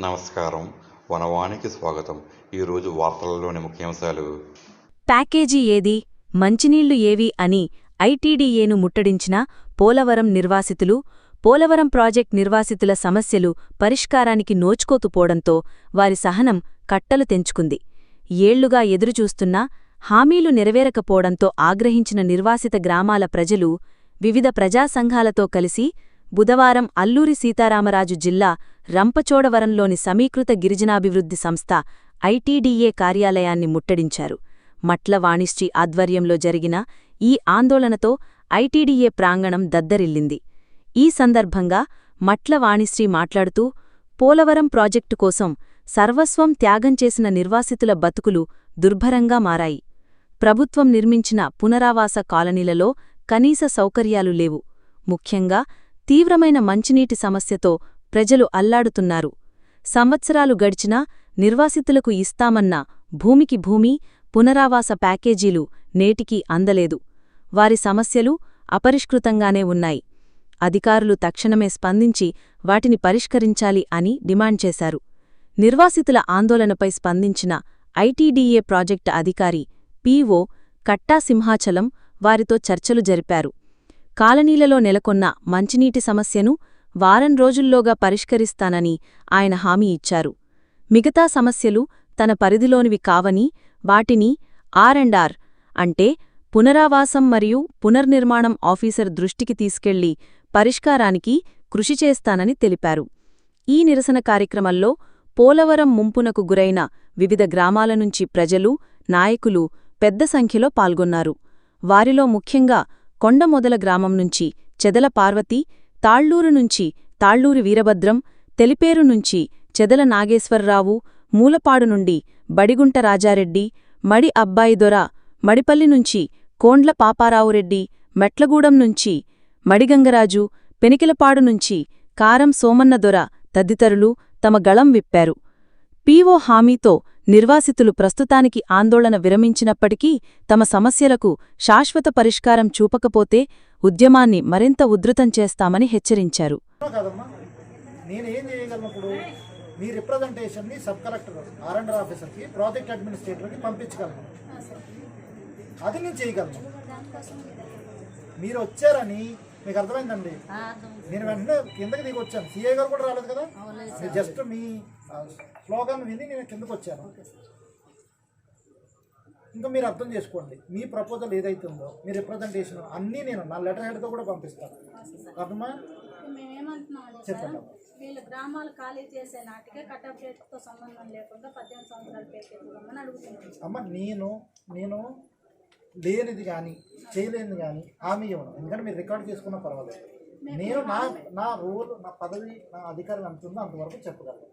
నమస్కారం. వనవానికి స్వాగతం. ఈరోజు వార్తలలోని ముఖ్యాంశాలు. ప్యాకేజీ ఏది, మంచినీళ్లు ఏవి అని ఐటీడీఏను ముట్టడించిన పోలవరం నిర్వాసితులు. పోలవరం ప్రాజెక్ట్ నిర్వాసితుల సమస్యలు పరిష్కారానికి నోచుకోతుపోవడంతో వారి సహనం కట్టలు తెంచుకుంది. ఏళ్లుగా ఎదురుచూస్తున్నా హామీలు నెరవేరకపోవడంతో ఆగ్రహించిన నిర్వాసిత గ్రామాల ప్రజలు వివిధ ప్రజాసంఘాలతో కలిసి బుధవారం అల్లూరి సీతారామరాజు జిల్లా రంపచోడవరంలోని సమీకృత గిరిజనాభివృద్ధి సంస్థ ఐటీడీఏ కార్యాలయాన్ని ముట్టడించారు. మట్ల వాణిశ్రీ ఆధ్వర్యంలో జరిగిన ఈ ఆందోళనతో ఐటీడీఏ ప్రాంగణం దద్దరిల్లింది. ఈ సందర్భంగా మట్ల వాణిశ్రీ మాట్లాడుతూ, పోలవరం ప్రాజెక్టు కోసం సర్వస్వం త్యాగం చేసిన నిర్వాసితుల బతుకులు దుర్భరంగా మారాయి. ప్రభుత్వం నిర్మించిన పునరావాస కాలనీలలో కనీస సౌకర్యాలు లేవు. ముఖ్యంగా తీవ్రమైన మంచినీటి సమస్యతో ప్రజలు అల్లాడుతున్నారు. సంవత్సరాలు గడిచినా నిర్వాసితులకు ఇస్తామన్న భూమికి భూమి, పునరావాస ప్యాకేజీలు నేటికీ అందలేదు. వారి సమస్యలు అపరిష్కృతంగానే ఉన్నాయి. అధికారులు తక్షణమే స్పందించి వాటిని పరిష్కరించాలి అని డిమాండ్ చేశారు. నిర్వాసితుల ఆందోళనపై స్పందించిన ఐటీడీఏ ప్రాజెక్టు అధికారి పీఓ కట్టా సింహాచలం వారితో చర్చలు జరిపారు. కాలనీలలో నెలకొన్న మంచినీటి సమస్యను వారం రోజుల్లోగా పరిష్కరిస్తానని ఆయన హామీ ఇచ్చారు. మిగతా సమస్యలు తన పరిధిలోనివి కావని, వాటిని ఆర్&ఆర్ అంటే పునరావాసం మరియు పునర్నిర్మాణం ఆఫీసర్ దృష్టికి తీసుకెళ్లి పరిష్కారానికి కృషి చేస్తానని తెలిపారు. ఈ నిరసన కార్యక్రమంలో పోలవరం ముంపునకు గురైన వివిధ గ్రామాల నుంచి ప్రజలు, నాయకులు పెద్ద సంఖ్యలో పాల్గొన్నారు. వారిలో ముఖ్యంగా కొండమొదల గ్రామం నుంచి చెదల పార్వతి, తాళ్లూరు నుంచి తాళ్లూరి వీరభద్రం, తెలిపేరు నుంచి చెదల నాగేశ్వర్రావు, మూలపాడు నుండి బడిగుంట రాజారెడ్డి, మడి అబ్బాయిదొర, మడిపల్లి నుంచి కోండ్ల పాపారావురెడ్డి, మెట్లగూడెం నుంచి మడిగంగరాజు, పెనికిలపాడు నుంచి కారం సోమన్నదొర తదితరులు తమ గళం విప్పారు. పీఓ హామీతో నిర్వాసితులు ప్రస్తుతానికి ఆందోళన విరమించినప్పటికీ తమ సమస్యలకు శాశ్వత పరిష్కారం చూపకపోతే ఉద్యమాన్ని మరింత ఉధృతం చేస్తామని హెచ్చరించారు. నేనేం చేయగలను? మీ రిప్రజెంటేషన్ని సబ్ కలెక్టర్, ఆర్&ఆర్ ఆఫీసర్కి, ప్రాజెక్ట్ అడ్మినిస్ట్రేటర్కి పంపించగలను. అది నేను చేయగలను. మీరు వచ్చారని మీకు అర్థమైందండి. నేను వెంటనే కిందకి దిగి వచ్చాను. సీఏ గారు కూడా రాలేదు కదా. జస్ట్ మీ స్లోగన్ విని నేను కిందకు వచ్చాను. ఇంకా మీరు అర్థం చేసుకోండి. మీ ప్రపోజల్ ఏదైతే ఉందో, మీ రిప్రజెంటేషన్ అన్నీ నేను నా లెటర్ హెడ్తో కూడా పంపిస్తాను. అర్థమా? చెప్పండి. వీళ్ళు గ్రామాలు ఖాళీ చేసే నాటికే కటప్ డేట్తో సంబంధం లేకుండా 18 సంవత్సరాలు పేరు అడుగుతున్నాను. అమ్మ నేను లేనిది కానీ చేయలేనిది కానీ హామీ ఇవ్వను. ఎందుకంటే మీరు రికార్డ్ చేసుకున్నా పర్వాలేదు. నేను నా రోల్, నా పదవి, నా అధికారం ఎంత ఉందో అంతవరకు చెప్పగలను.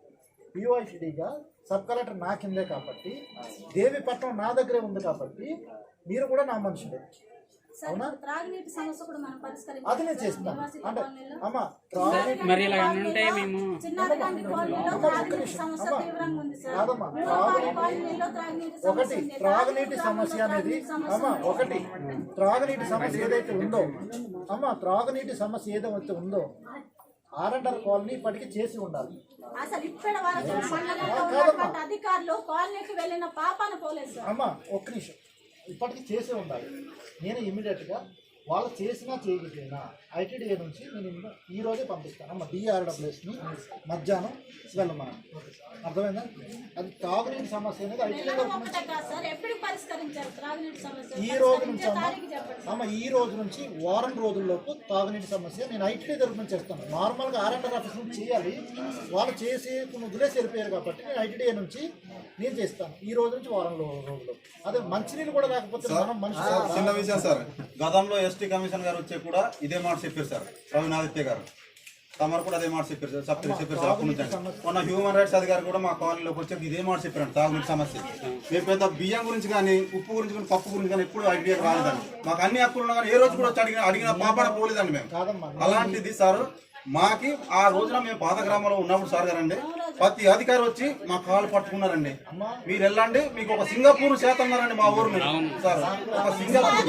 పీఓఐటీడీగా సబ్ కలెక్టర్ నా కిందే కాబట్టి, దేవిపట్నం నా దగ్గరే ఉంది కాబట్టి మీరు కూడా నా మనుషులే. అవునా? అది నేను చేస్తాను. అంటే అమ్మ ఒకటి త్రాగునీటి సమస్య అనేది త్రాగునీటి సమస్య ఏదైతే ఉందో త్రాగునీటి సమస్య ఏదైతే ఉందో ఆర్&ఆర్ కాలనీ ఇప్పటికీ చేసి ఉండాలి. అమ్మా ఒక్క నిమిషం, ఇప్పటికీ చేసి ఉండాలి. నేను ఇమ్మీడియట్గా వాళ్ళు చేసినా చేయకపోయినా ఐటీడీఏ నుంచి నేను ఈ రోజే పంపిస్తాను. అమ్మ డిఆర్డబ్ల్యూఎస్ని మధ్యాహ్నం వెళ్ళమని. అర్థమైందా? అది తాగునీటి సమస్య అనేది ఐటీడీఏ ఈ రోజు నుంచి ఈ రోజు నుంచి వారం రోజుల్లోపు తాగునీటి సమస్య నేను ఐటీడీ తరఫు నుంచి చేస్తాను. నార్మల్గా ఆర్&ఆర్ ఆఫీస్ నుంచి చేయాలి. వాళ్ళు చేసి వదిలేసి వెళ్ళిపోయారు కాబట్టి నేను ఐటీడీఏ నుంచి నేను చేస్తాను. ఈ రోజు నుంచి వారం రోజులు. అదే మంచినీళ్ళు కూడా రాకపోతే మనం చిన్న విషయం సార్, గతంలో ఎస్టీ కమిషన్ గారు వచ్చే కూడా ఇదే మాట చెప్పారు సార్. రవినాదిత్య గారు తమరు కూడా అదే మాట చెప్పారు సార్. చెప్పారు సార్. అప్పటి నుంచి మొన్న హ్యూమన్ రైట్స్ అధికారి కూడా మా కాలనీలోకి వచ్చి ఇదే మాట చెప్పారు. తాగునీటి సమస్య మేము పెద్ద బియ్యం గురించి కానీ, ఉప్పు గురించి కానీ, పప్పు గురించి కానీ ఎప్పుడు ఐడియాకి రాలేదండి. మాకు అన్ని హక్కులు ఉన్నా కానీ ఏ రోజు కూడా వచ్చి అడిగిన పాపడ పోలేదండి మేము. అలాంటిది సార్ మాకి ఆ రోజున మేము పాత గ్రామంలో ఉన్నప్పుడు సార్ గారండి ప్రతి అధికారి వచ్చి మా కాళ్ళు పట్టుకున్నారండి. మీరు వెళ్ళండి, మీకు ఒక సింగపూర్ చేతన్నారండి మా ఊరు సార్. ఒక సింగపూర్